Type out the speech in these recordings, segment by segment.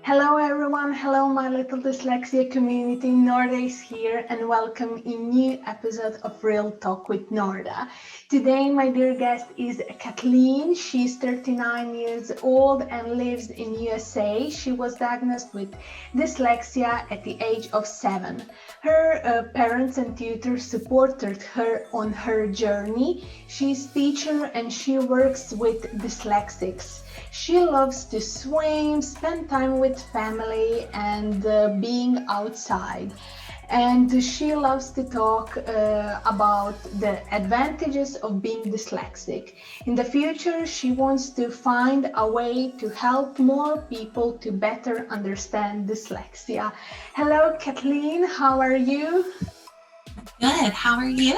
Hello everyone, hello my little dyslexia community, Norda is here and welcome in new episode of Real Talk with Norda. Today my dear guest is Kathleen. She's 39 years old and lives in USA. She was diagnosed with dyslexia at the age of 7. Her parents and tutors supported her on her journey. She's a teacher and she works with dyslexics. She loves to swim, spend time with family and being outside. And she loves to talk about the advantages of being dyslexic. In the future, she wants to find a way to help more people to better understand dyslexia. Hello, Kathleen, how are you? Good. How are you?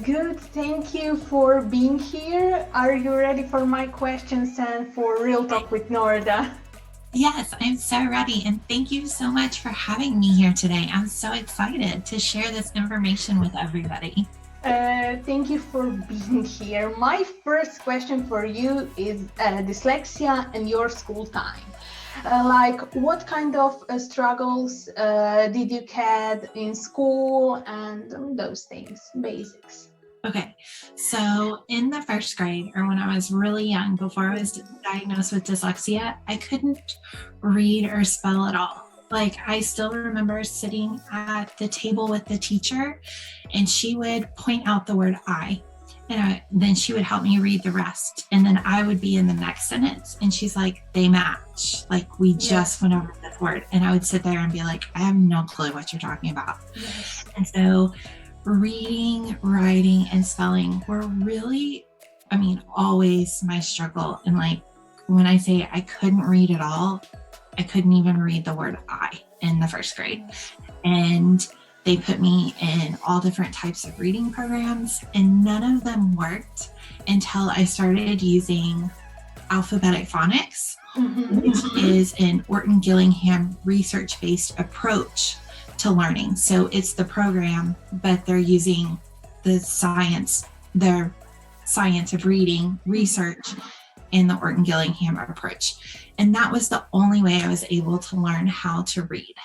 Good. Thank you for being here. Are you ready for my questions and for Real Talk with Norda? Yes, I'm so ready. And thank you so much for having me here today. I'm so excited to share this information with everybody. Thank you for being here. My first question for you is dyslexia and your school time. What kind of struggles did you had in school and those things, basics? Okay, so in the first grade, or when I was really young, before I was diagnosed with dyslexia, I couldn't read or spell at all. I still remember sitting at the table with the teacher and she would point out the word I. And then she would help me read the rest. And then I would be in the next sentence. And she's like, they match. We just went over this word. And I would sit there and be like, I have no clue what you're talking about. Yes. And so reading, writing, and spelling were really, always my struggle. And when I say I couldn't read at all, I couldn't even read the word I in the first grade. And they put me in all different types of reading programs, and none of them worked until I started using alphabetic phonics, which is an Orton-Gillingham research-based approach to learning. So it's the program, but they're using their science of reading, research, and the Orton-Gillingham approach. And that was the only way I was able to learn how to read.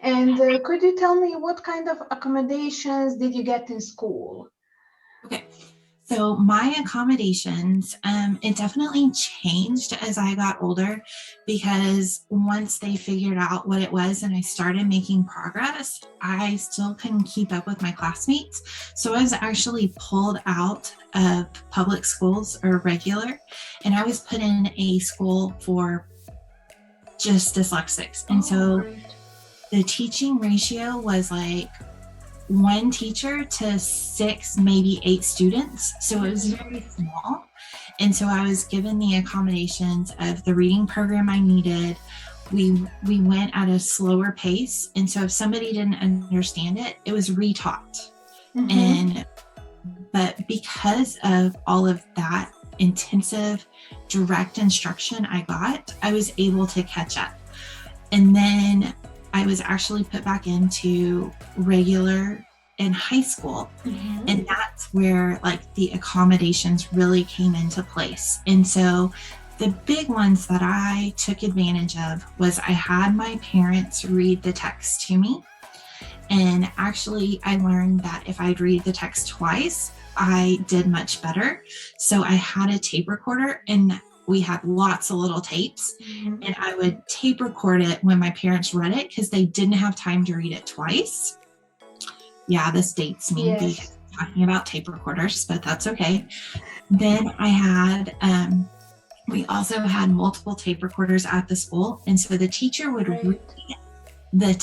And could you tell me what kind of accommodations did you get in school? Okay, so my accommodations, it definitely changed as I got older, because once they figured out what it was and I started making progress, I still couldn't keep up with my classmates. So I was actually pulled out of public schools or regular, and I was put in a school for just dyslexics. And Great. The teaching ratio was one teacher to 6, maybe 8 students. So it was very small. And so I was given the accommodations of the reading program I needed. We went at a slower pace. And so if somebody didn't understand it, it was retaught. But because of all of that intensive direct instruction I got, I was able to catch up. And then I was actually put back into regular in high school. And that's where the accommodations really came into place. And so the big ones that I took advantage of was I had my parents read the text to me. And actually I learned that if I'd read the text twice, I did much better. So I had a tape recorder, and we had lots of little tapes, and I would tape record it when my parents read it because they didn't have time to read it twice. Yeah, this dates me because I'm talking about tape recorders, but that's okay. Then I had, we also had multiple tape recorders at the school. And so the teacher would read the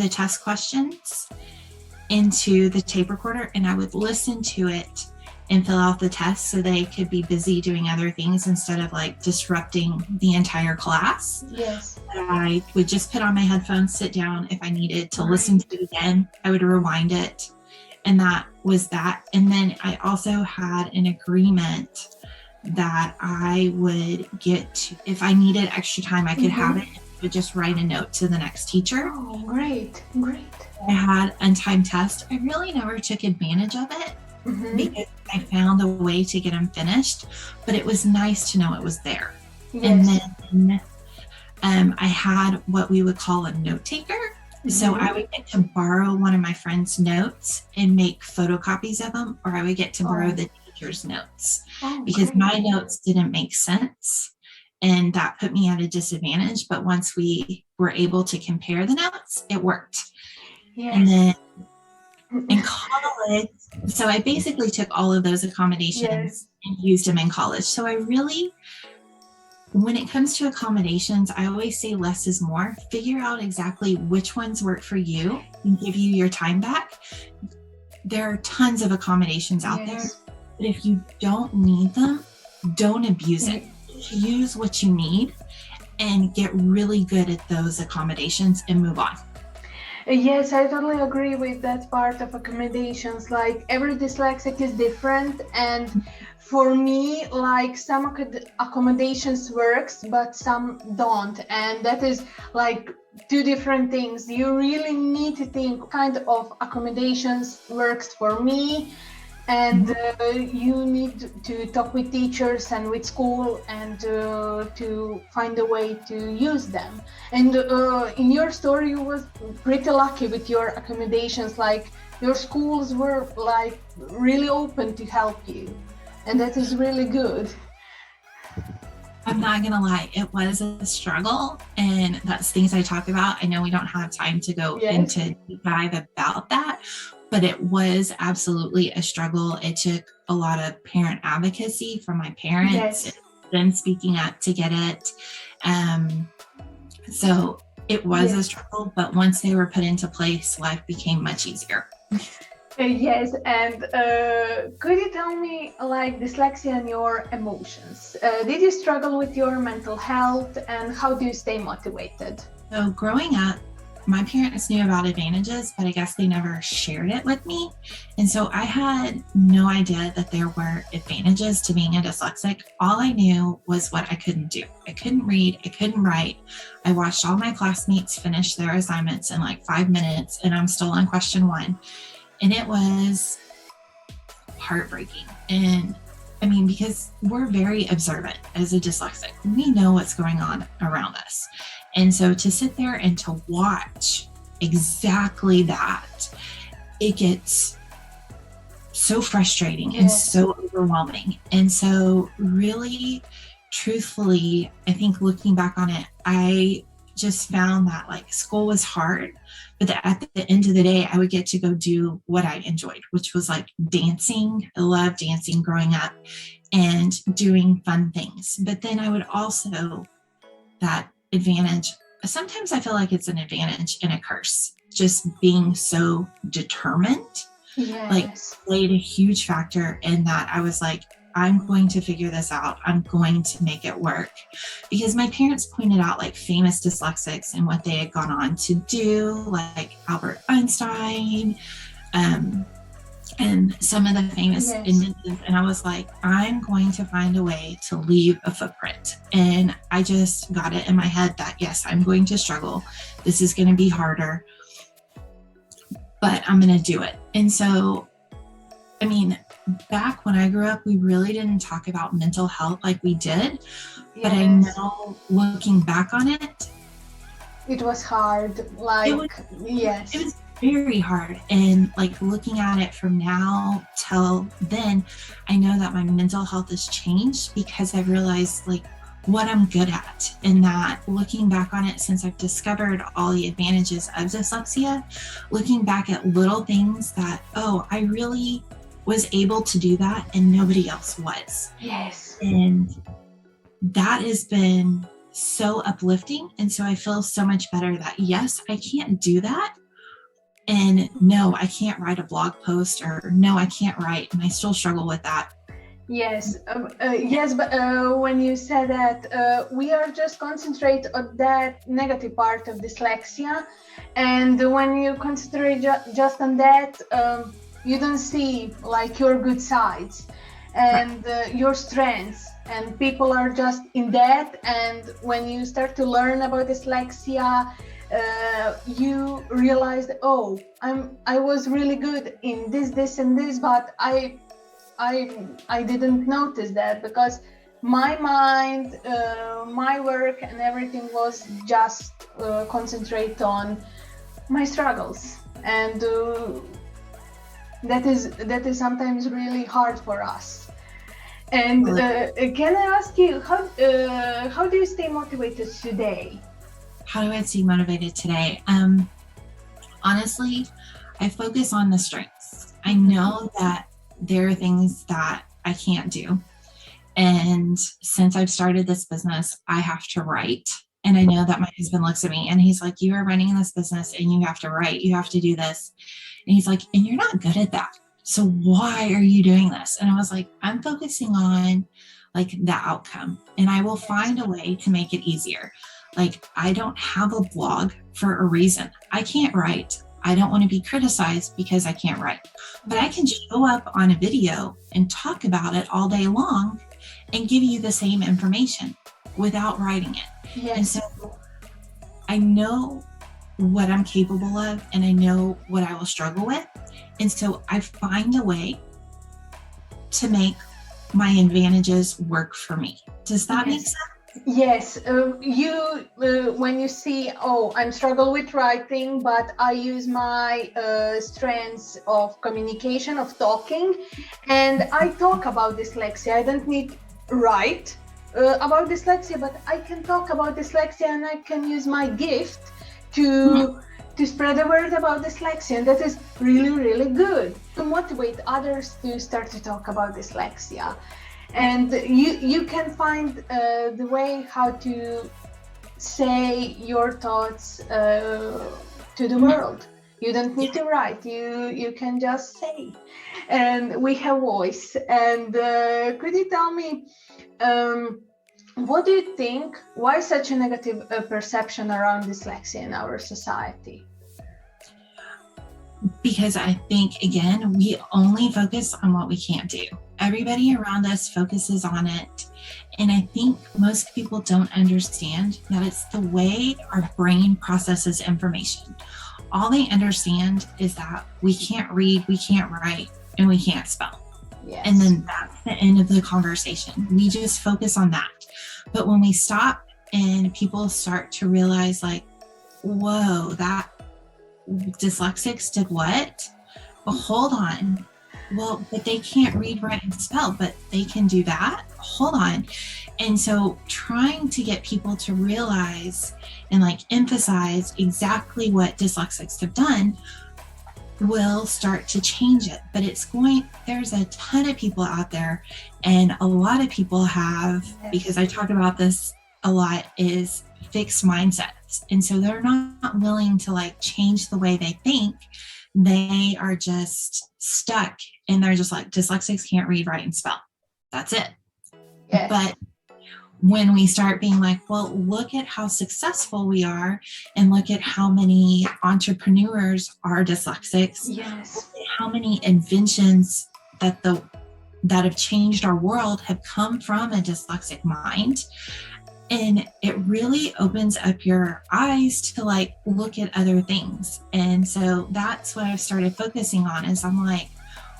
test questions into the tape recorder, and I would listen to it and fill out the test so they could be busy doing other things instead of disrupting the entire class. Yes. I would just put on my headphones, sit down. If I needed to listen to it again, I would rewind it. And that was that. And then I also had an agreement that I would get to, if I needed extra time, I could have it. I would just write a note to the next teacher. Oh, great, great. I had untimed tests. I really never took advantage of it because I found a way to get them finished, but it was nice to know it was there. And Yes. then I had what we would call a note taker. So I would get to borrow one of my friend's notes and make photocopies of them, or I would get to borrow the teacher's notes because Great. my notes didn't make sense. And that put me at a disadvantage. But once we were able to compare the notes, it worked. Yes. And then in college, so I basically took all of those accommodations and used them in college. So I really, when it comes to accommodations, I always say less is more. Figure out exactly which ones work for you and give you your time back. There are tons of accommodations out there, but if you don't need them, don't abuse it. Use what you need and get really good at those accommodations and move on. Yes, I totally agree with that part of accommodations. Like every dyslexic is different, and for me, like some accommodations works, but some don't, and that is like two different things. You really need to think what kind of accommodations works for me, and you need to talk with teachers and with school and to find a way to use them. And in your story, you was pretty lucky with your accommodations. Like your schools were like really open to help you, and that is really good. I'm not gonna lie, it was a struggle, and that's things I talk about. I know we don't have time to go into deep dive about that, but it was absolutely a struggle. It took a lot of parent advocacy from my parents, then speaking up to get it. So it was a struggle, but once they were put into place, life became much easier. Yes, and could you tell me, like, dyslexia and your emotions? Did you struggle with your mental health, and how do you stay motivated? So growing up, my parents knew about advantages, but I guess they never shared it with me. And so I had no idea that there were advantages to being a dyslexic. All I knew was what I couldn't do. I couldn't read, I couldn't write. I watched all my classmates finish their assignments in like 5 minutes, and I'm still on question 1. And it was heartbreaking. And I mean, because we're very observant as a dyslexic, we know what's going on around us. And so to sit there and to watch exactly that, it gets so frustrating and so overwhelming. And so really, truthfully, I think looking back on it, I just found that like school was hard, but at the end of the day, I would get to go do what I enjoyed, which was like dancing. I loved dancing growing up and doing fun things. But then I would also, that advantage, sometimes I feel like it's an advantage and a curse, just being so determined, like played a huge factor in that. I was like, I'm going to figure this out. I'm going to make it work. Because my parents pointed out like famous dyslexics and what they had gone on to do, like Albert Einstein, and some of the famous inventions. And I was like, I'm going to find a way to leave a footprint. And I just got it in my head that, yes, I'm going to struggle. This is going to be harder, but I'm going to do it. And so, I mean, back when I grew up, we really didn't talk about mental health like we did. But I know looking back on it, it was hard. Like, it was very hard. And like looking at it from now till then, I know that my mental health has changed because I've realized like what I'm good at, and that looking back on it, since I've discovered all the advantages of dyslexia, looking back at little things that, oh, I really was able to do that and nobody else was. And that has been so uplifting. And so I feel so much better that, yes, I can't do that. And no, I can't write a blog post, or no, I can't write. And I still struggle with that. But when you said that, we are just concentrate on that negative part of dyslexia. And when you concentrate just on that, you don't see like your good sides and your strengths, and people are just in that. And when you start to learn about dyslexia, you realize that, oh, I was really good in this and this, but I didn't notice that because my mind, my work and everything was just concentrate on my struggles, and that is sometimes really hard for us. And can I ask you, how do you stay motivated today? How do I stay motivated today? Honestly, I focus on the strengths. I know that there are things that I can't do. And since I've started this business, I have to write. And I know that my husband looks at me and he's like, you are running this business and you have to write, you have to do this. And he's like, and you're not good at that. So why are you doing this? And I was like, I'm focusing on like the outcome, and I will find a way to make it easier. Like, I don't have a blog for a reason. I can't write. I don't want to be criticized because I can't write, but I can show up on a video and talk about it all day long and give you the same information without writing it. Yes. And so I know what I'm capable of, and I know what I will struggle with. And so I find a way to make my advantages work for me. Does that make sense? Yes, you when you see, oh, I'm struggle with writing, but I use my strengths of communication, of talking, and I talk about dyslexia. I don't need write about dyslexia, but I can talk about dyslexia, and I can use my gift to spread the word about dyslexia, and that is really, really good to motivate others to start to talk about dyslexia. And you can find the way how to say your thoughts to the world. You don't need to write. You can just say. And we have voice. And could you tell me, what do you think? Why such a negative perception around dyslexia in our society? Because I think, again, we only focus on what we can't do. Everybody around us focuses on it. And I think most people don't understand that it's the way our brain processes information. All they understand is that we can't read, we can't write, and we can't spell. Yes. And then that's the end of the conversation. We just focus on that. But when we stop and people start to realize, like, whoa, that dyslexics did what? Well, hold on. Well, but they can't read, write, and spell, but they can do that? Hold on. And so trying to get people to realize and like emphasize exactly what dyslexics have done will start to change it. But there's a ton of people out there, and a lot of people have, because I talk about this a lot, is fixed mindsets. And so they're not willing to like change the way they think. They are just stuck, and they're just like, dyslexics can't read, write, and spell. That's it. Yes. But when we start being like, well, look at how successful we are, and look at how many entrepreneurs are dyslexics. Yes. How many inventions that have changed our world have come from a dyslexic mind. And it really opens up your eyes to like look at other things. And so that's what I've started focusing on, is I'm like,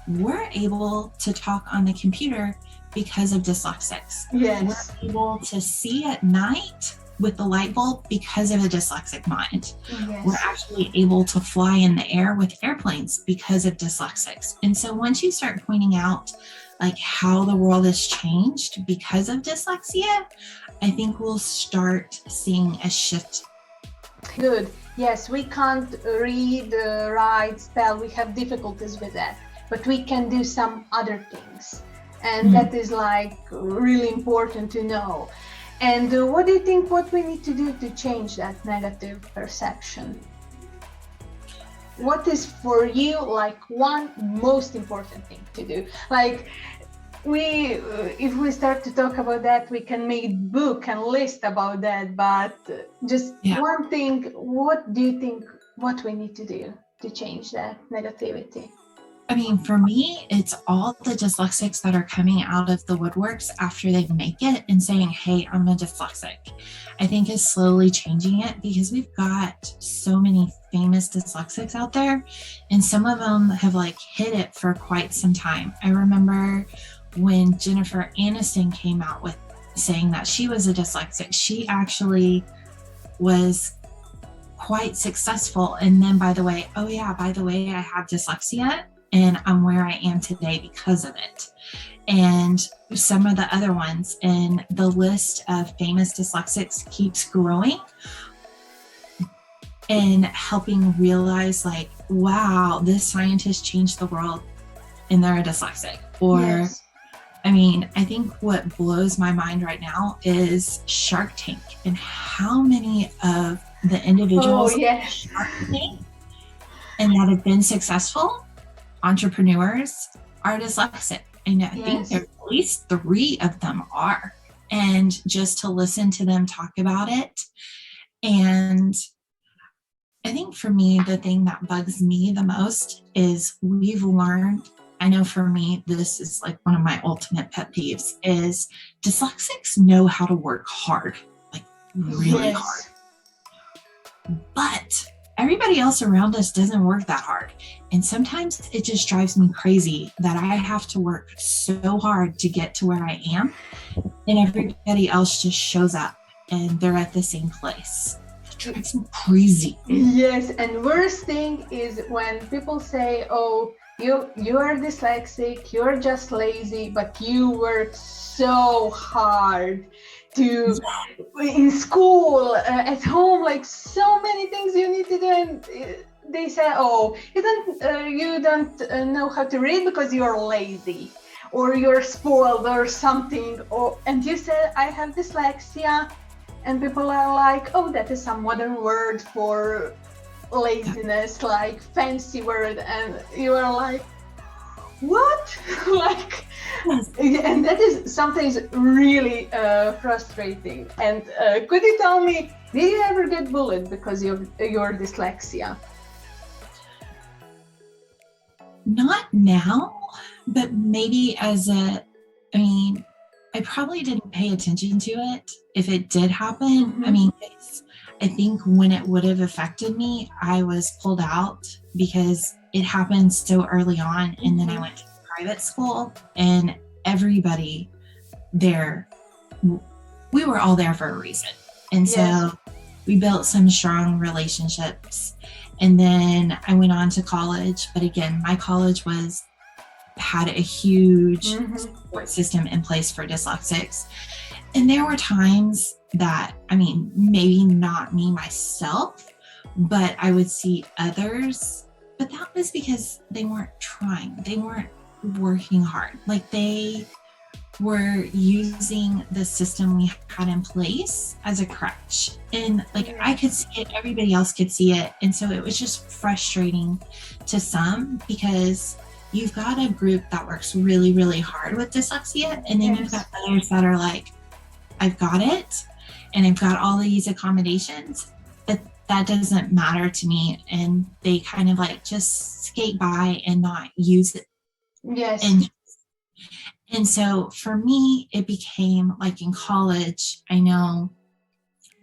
we're able to talk on the computer because of dyslexics. Yes. We're able to see at night with the light bulb because of a dyslexic mind. Yes. We're actually able to fly in the air with airplanes because of dyslexics. And so once you start pointing out like how the world has changed because of dyslexia, I think we'll start seeing a shift. Good. Yes, we can't read, write, spell. We have difficulties with that, but we can do some other things. And that is like really important to know. And what do you think, what we need to do to change that negative perception? What is for you like one most important thing to do? Like if we start to talk about that, we can make book and list about that, but just one thing, what do you think, what we need to do to change that negativity? I mean, for me, it's all the dyslexics that are coming out of the woodworks after they make it and saying, hey, I'm a dyslexic. I think is slowly changing it, because we've got so many famous dyslexics out there, and some of them have like hid it for quite some time. I remember when Jennifer Aniston came out with saying that she was a dyslexic. She actually was quite successful. And then, by the way, I have dyslexia and I'm where I am today because of it. And some of the other ones, and the list of famous dyslexics keeps growing, and helping realize like, wow, this scientist changed the world and they're a dyslexic. Or Yes. I mean, I think what blows my mind right now is Shark Tank and how many of the individuals Yes. Shark Tank and that have been successful entrepreneurs are dyslexic. And I think Yes. at least 3 of them are. And just to listen to them talk about it. And I think for me, the thing that bugs me the most is we've learned, I know for me, this is like one of my ultimate pet peeves, is dyslexics know how to work hard, like really hard. But everybody else around us doesn't work that hard. And sometimes it just drives me crazy that I have to work so hard to get to where I am. And everybody else just shows up and they're at the same place. It drives me crazy. Yes, and worst thing is when people say, oh, you are dyslexic, you're just lazy, but you work so hard to in school, at home, like so many things you need to do, and they say, oh, you don't know how to read because you're lazy or you're spoiled or something, and you say I have dyslexia, and people are like, oh, that is some modern word for laziness, like fancy word, and you are like, what? Like, and that is sometimes really frustrating. And could you tell me, did you ever get bullied because of your dyslexia? Not now, but maybe I probably didn't pay attention to it if it did happen. Mm-hmm. I mean, I think when it would have affected me, I was pulled out because it happened so early on. And then I went to private school, and everybody there, we were all there for a reason. And so we built some strong relationships. And then I went on to college. But again, my college had a huge support system in place for dyslexics. And there were times that, maybe not me myself, but I would see others, but that was because they weren't trying. They weren't working hard. Like they were using the system we had in place as a crutch. And like I could see it, everybody else could see it. And so it was just frustrating to some because you've got a group that works really, really hard with dyslexia. And then you've got others that are like, I've got it and I've got all these accommodations, but that doesn't matter to me. And they kind of like just skate by and not use it. Yes. And so for me, it became like in college, I know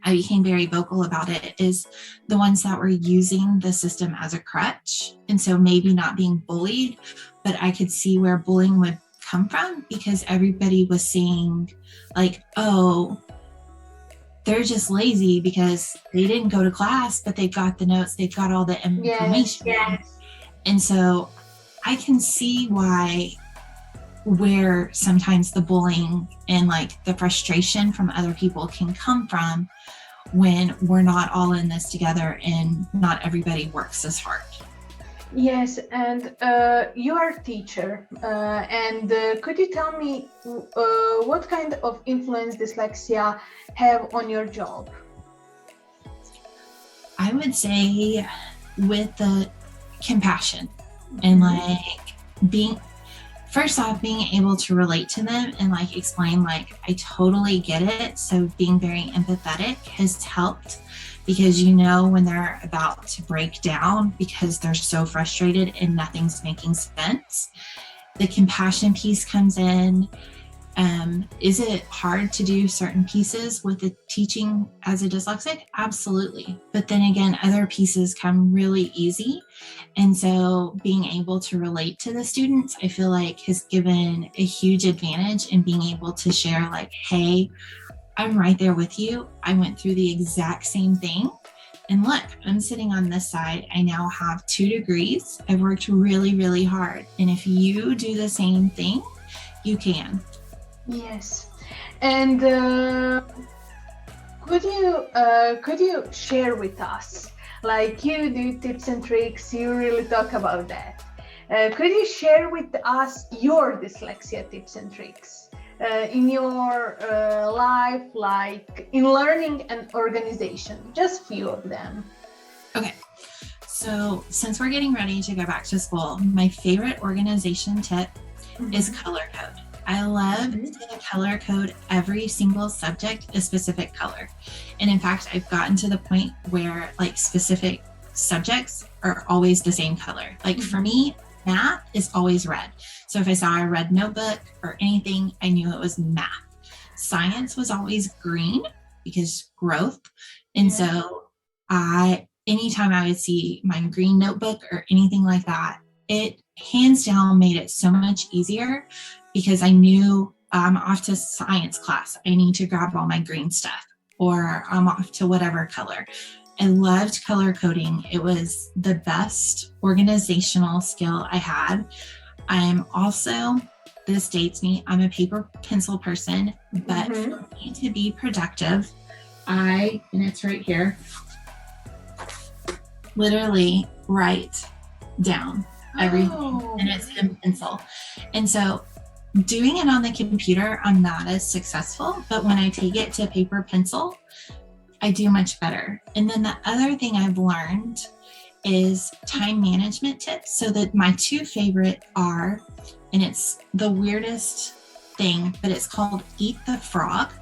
I became very vocal about it, is the ones that were using the system as a crutch. And so maybe not being bullied, but I could see where bullying would come from because everybody was saying like, oh, they're just lazy because they didn't go to class, but they've got the notes, they've got all the information. Yes. And so I can see where sometimes the bullying and like the frustration from other people can come from when we're not all in this together and not everybody works as hard. Yes, and you are a teacher, and could you tell me what kind of influence dyslexia have on your job? I would say with the compassion and like being able to relate to them and like explain like I totally get it. So being very empathetic has helped because when they're about to break down because they're so frustrated and nothing's making sense. The compassion piece comes in. Is it hard to do certain pieces with the teaching as a dyslexic? Absolutely. But then again, other pieces come really easy. And so being able to relate to the students, I feel like has given a huge advantage in being able to share like, hey, I'm right there with you. I went through the exact same thing. And look, I'm sitting on this side. I now have 2 degrees. I've worked really, really hard. And if you do the same thing, you can. Yes. And could you share with us, like you do tips and tricks, you really talk about that. Could you share with us your dyslexia tips and tricks in your life, like in learning and organization? Just few of them. Okay. So since we're getting ready to go back to school, my favorite organization tip is color code. I love to color code every single subject a specific color. And in fact, I've gotten to the point where like specific subjects are always the same color. Like for me, math is always red. So if I saw a red notebook or anything, I knew it was math. Science was always green because growth. And so anytime I would see my green notebook or anything like that, it hands down made it so much easier because I knew I'm off to science class. I need to grab all my green stuff, or I'm off to whatever color. I loved color coding. It was the best organizational skill I had. I'm also, this dates me, I'm a paper pencil person, but for me to be productive, and it's right here, literally write down everything, and it's in pencil. And so doing it on the computer, I'm not as successful, but when I take it to paper pencil, I do much better. And then the other thing I've learned is time management tips. So that my 2 favorite are, and it's the weirdest thing, but it's called Eat the Frog.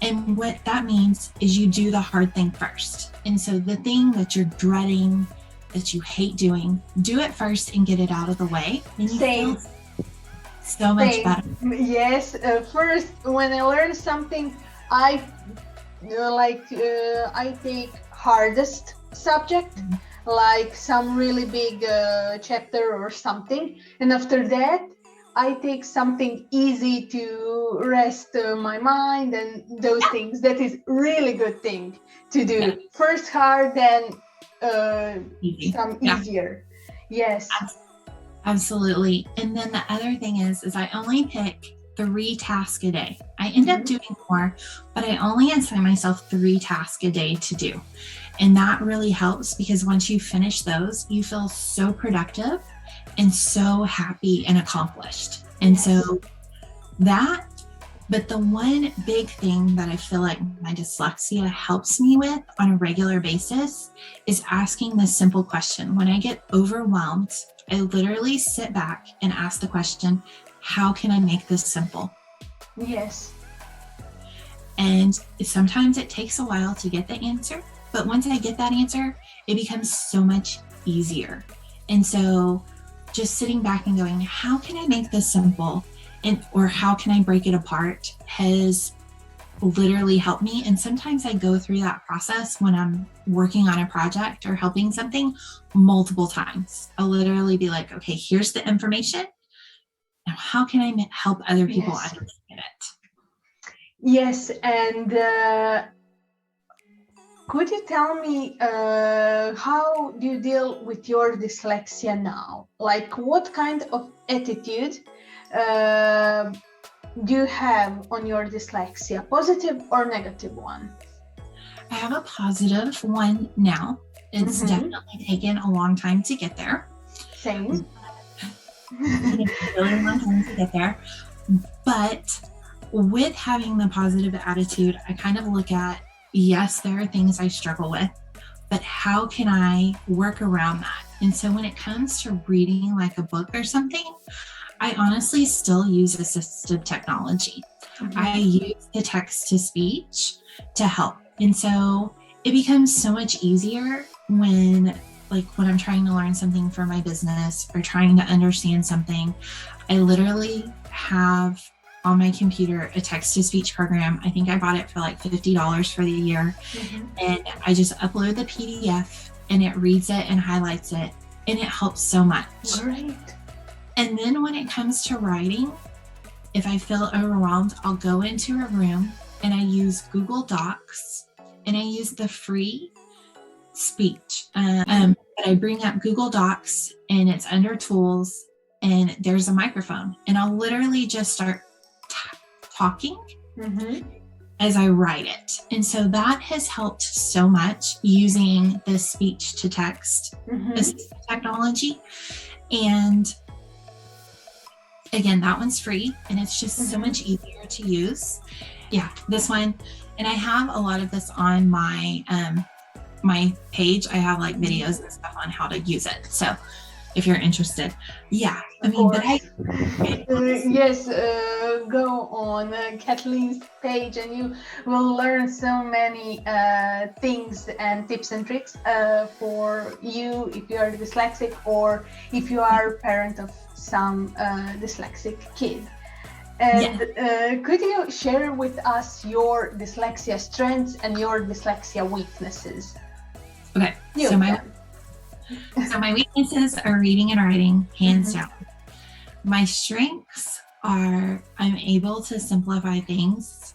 And what that means is you do the hard thing first. And so the thing that you're dreading, that you hate doing, do it first and get it out of the way. And you feel so much better. Yes. First, when I learn something, I take hardest subject, like some really big chapter or something, and after that I take something easy to rest my mind and those things. That is really good thing to do. First hard, then some easier. Yes. Absolutely. And then the other thing is I only pick 3 tasks a day. I end up doing more, but I only assign myself 3 tasks a day to do. And that really helps because once you finish those, you feel so productive and so happy and accomplished. And so but the one big thing that I feel like my dyslexia helps me with on a regular basis is asking this simple question. When I get overwhelmed, I literally sit back and ask the question, how can I make this simple? Yes. And sometimes it takes a while to get the answer, but once I get that answer, it becomes so much easier. And so just sitting back and going, how can I make this simple? Or how can I break it apart has literally helped me. And sometimes I go through that process when I'm working on a project or helping something multiple times. I'll literally be like, okay, here's the information. Now, how can I help other people understand it? Yes. And could you tell me how do you deal with your dyslexia now? Like what kind of attitude do you have on your dyslexia, positive or negative one? I have a positive one now. It's definitely taken a long time to get there. Same. It's a really long time to get there. But with having the positive attitude, I kind of look at, yes, there are things I struggle with, but how can I work around that? And so when it comes to reading like a book or something, I honestly still use assistive technology. I use the text to speech to help. And so it becomes so much easier when I'm trying to learn something for my business or trying to understand something. I literally have on my computer a text-to-speech program. I think I bought it for like $50 for the year. And I just upload the PDF and it reads it and highlights it, and it helps so much. Great. And then when it comes to writing, if I feel overwhelmed, I'll go into a room and I use Google Docs, and I use the free speech. But I bring up Google Docs and it's under tools, and there's a microphone, and I'll literally just start talking as I write it. And so that has helped so much using the speech to text technology. And again, that one's free, and it's just so much easier to use. Yeah, this one. And I have a lot of this on my my page. I have like videos and stuff on how to use it. So if you're interested, yeah. I mean, but yes, go on Kathleen's page, and you will learn so many things and tips and tricks for you if you are dyslexic, or if you are a parent of some dyslexic kid. And could you share with us your dyslexia strengths and your dyslexia weaknesses? Okay, so my weaknesses are reading and writing, hands down. My strengths are I'm able to simplify things.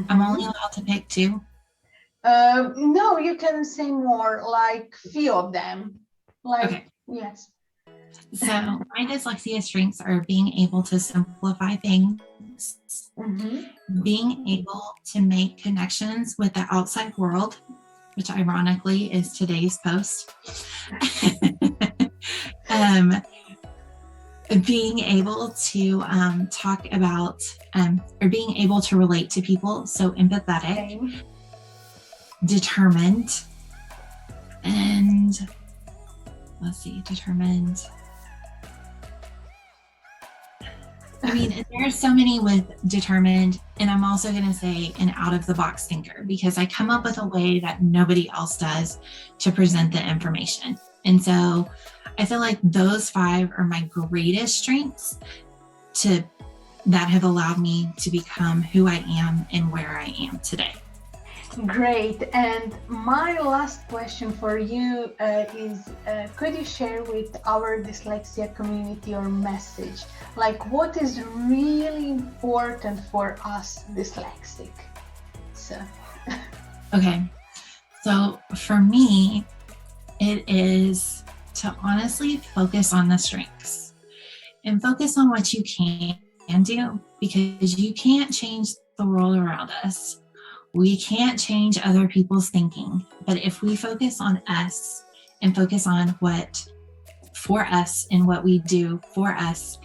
I'm only allowed to pick two. No, you can say more, like few of them. Like, yes. So my dyslexia strengths are being able to simplify things, being able to make connections with the outside world, which ironically is today's post. Being able to talk about or being able to relate to people, so empathetic, determined, and determined. I mean, there are so many with determined, and I'm also going to say an out-of-the-box thinker, because I come up with a way that nobody else does to present the information. And so I feel like those 5 are my greatest strengths that have allowed me to become who I am and where I am today. Great. And my last question for you is, could you share with our dyslexia community your message? Like, what is really important for us dyslexic? Okay. So for me, it is to honestly focus on the strengths and focus on what you can do, because you can't change the world around us. We can't change other people's thinking, but if we focus on us and focus on what for us and what we do for us,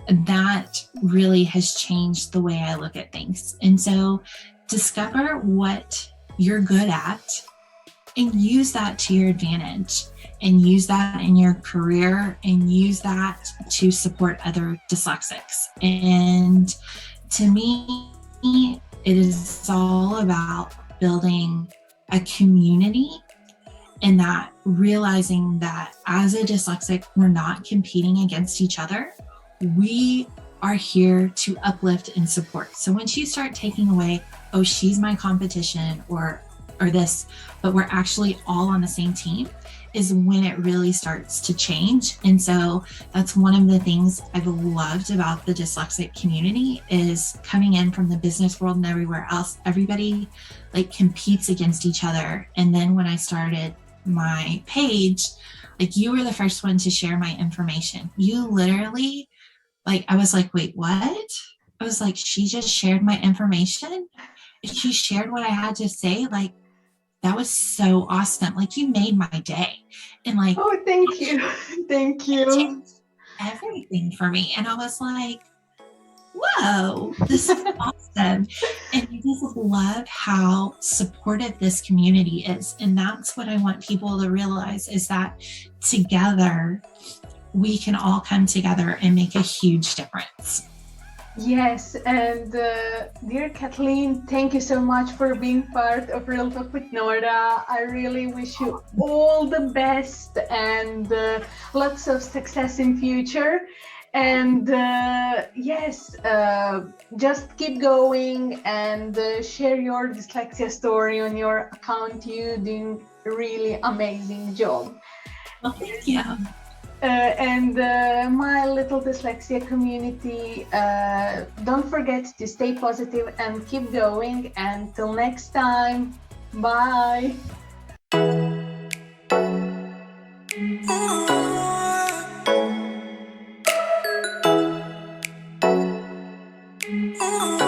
that really has changed the way I look at things. And so discover what you're good at and use that to your advantage, and use that in your career, and use that to support other dyslexics. And to me, it is all about building a community, and that realizing that as a dyslexic, we're not competing against each other. We are here to uplift and support. So once you start taking away, oh, she's my competition or this, but we're actually all on the same team, is when it really starts to change. And so that's one of the things I've loved about the dyslexic community, is coming in from the business world and everywhere else, everybody like competes against each other. And then when I started my page, like, you were the first one to share my information. You literally, like, I was like, wait, what? I was like, she just shared my information? She shared what I had to say? Like, that was so awesome. Like, you made my day. And like, oh, thank you. Thank you. Everything for me. And I was like, whoa, this is awesome. And I just love how supportive this community is. And that's what I want people to realize, is that together we can all come together and make a huge difference. Yes, and dear Kathleen, thank you so much for being part of Real Talk with Norda. I really wish you all the best and lots of success in future. And yes, just keep going and share your dyslexia story on your account. You're doing a really amazing job. Well, thank you. And my little dyslexia community, don't forget to stay positive and keep going. Until next time, bye. Oh.